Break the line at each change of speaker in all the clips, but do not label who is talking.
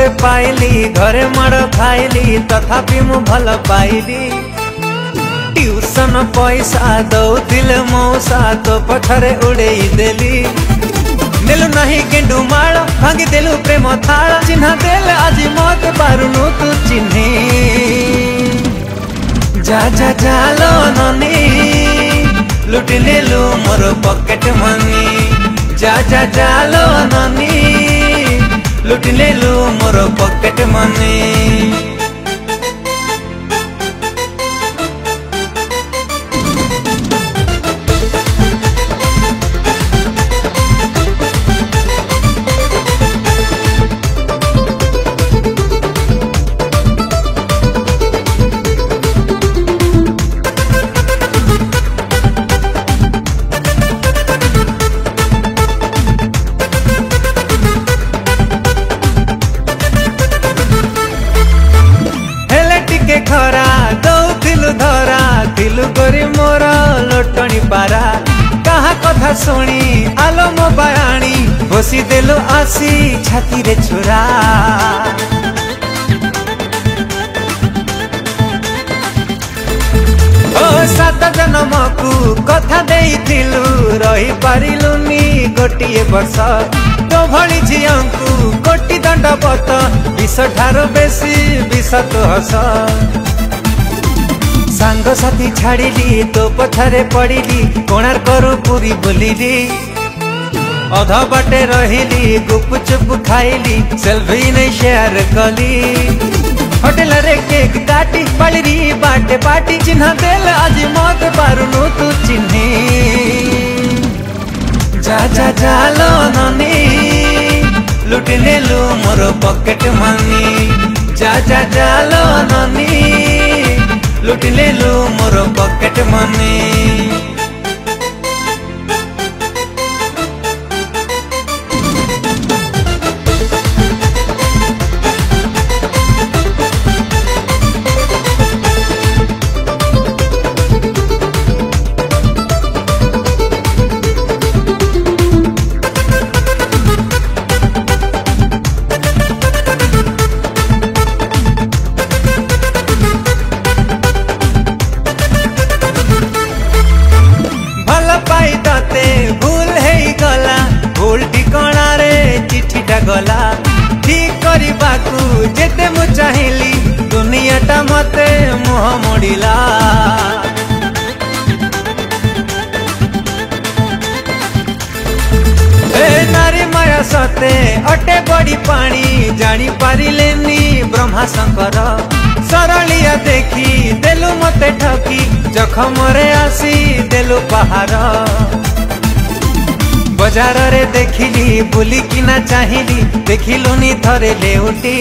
गोटे पाइली घरे माड़ खाइली तथापि मु भल पाइली। ट्यूशन पैसा दौथिले मौसा तो पछरे उड़ेई देली। नेलु नहीं गेंडू माल भांगी देलु प्रेम थाल चिन्हा देल आज मत पारुनु तू चिन्ही। जा जा जालो ननी लुटी नेलु मोर पॉकेट मनी। जा जा जालो ननी लुटी नेलु मोर पॉकेट मनी। खरा दौथिलु धरा थिलु गोरी मोर लोटणी पारा। कहा कथा शुणी आलो मो बायाणी बसी देलु आसी छाती रे छुरा। ओ सात जन्म को कथा देइथिलु रही पारिलुनी गोटिए वर्ष। तो भली झियांकु कोटी दंडवत विष ठारो बेसी विष तो हस। सांग साथी छाड़िली तो पथरे पड़िली कोणार्करु पुरी बुलिली। अध बाटे रहिली गुपचुप खाइली सेल्फी नहीं शेयर कली। होटल रे केक काटी पालिरी बाटे पाटी चिन्हा देल आज मत पारुनु तू चिन्ही। जा जा जालो ननी लुटी नेलु मोर पॉकेट मनी। जा जा जालो ननी लुटी नेलु मोर पॉकेट मनी। भूल है गला भूल ठिकाना रे चिठीटा गला। ठीक करबाकू जेते मु चाहिली दुनियाटा मते मुह मोड़िला। ए नारी माया सते अटे बड़ी पानी जानी पारिलेनी ब्रह्मा शंकर। सरलिया देखी देलु मते ठकी जखम रे आसी देलु पहाड़। बजार रे देखिली बुली किना चाहिली देखिलुनी थरे लेउटी।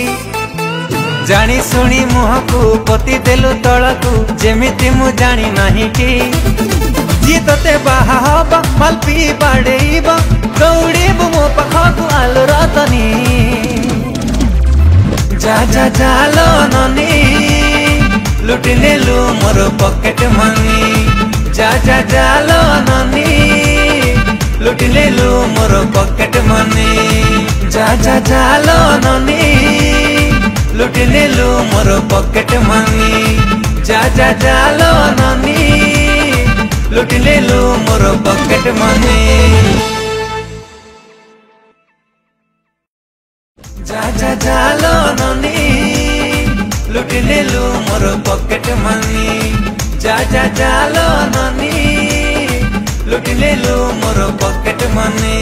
जानी सुनी मुह को पति देलु तळकू जेमिति मु जानी नाही कि। जी तते बाहा हबा माल पी बाडेइबा दौड़ीबु मो पाखकू आलो रतनी। जा जा जालो ननी लुटी नेलु मोर पॉकेट मनी। जा जा जालो ननी लुटी नेलु मोर पॉकेट मनी। जा जा जालो ननी लुटी नेलु मोर पॉकेट मनी। जा जा जालो ननी लुटी नेलु मोर पॉकेट मनी। जा जा जालो ननी लुटी नेलु मोर पॉकेट मनी। जा जा जालो ननी लुटी नेलु मोर पॉकेट मनी।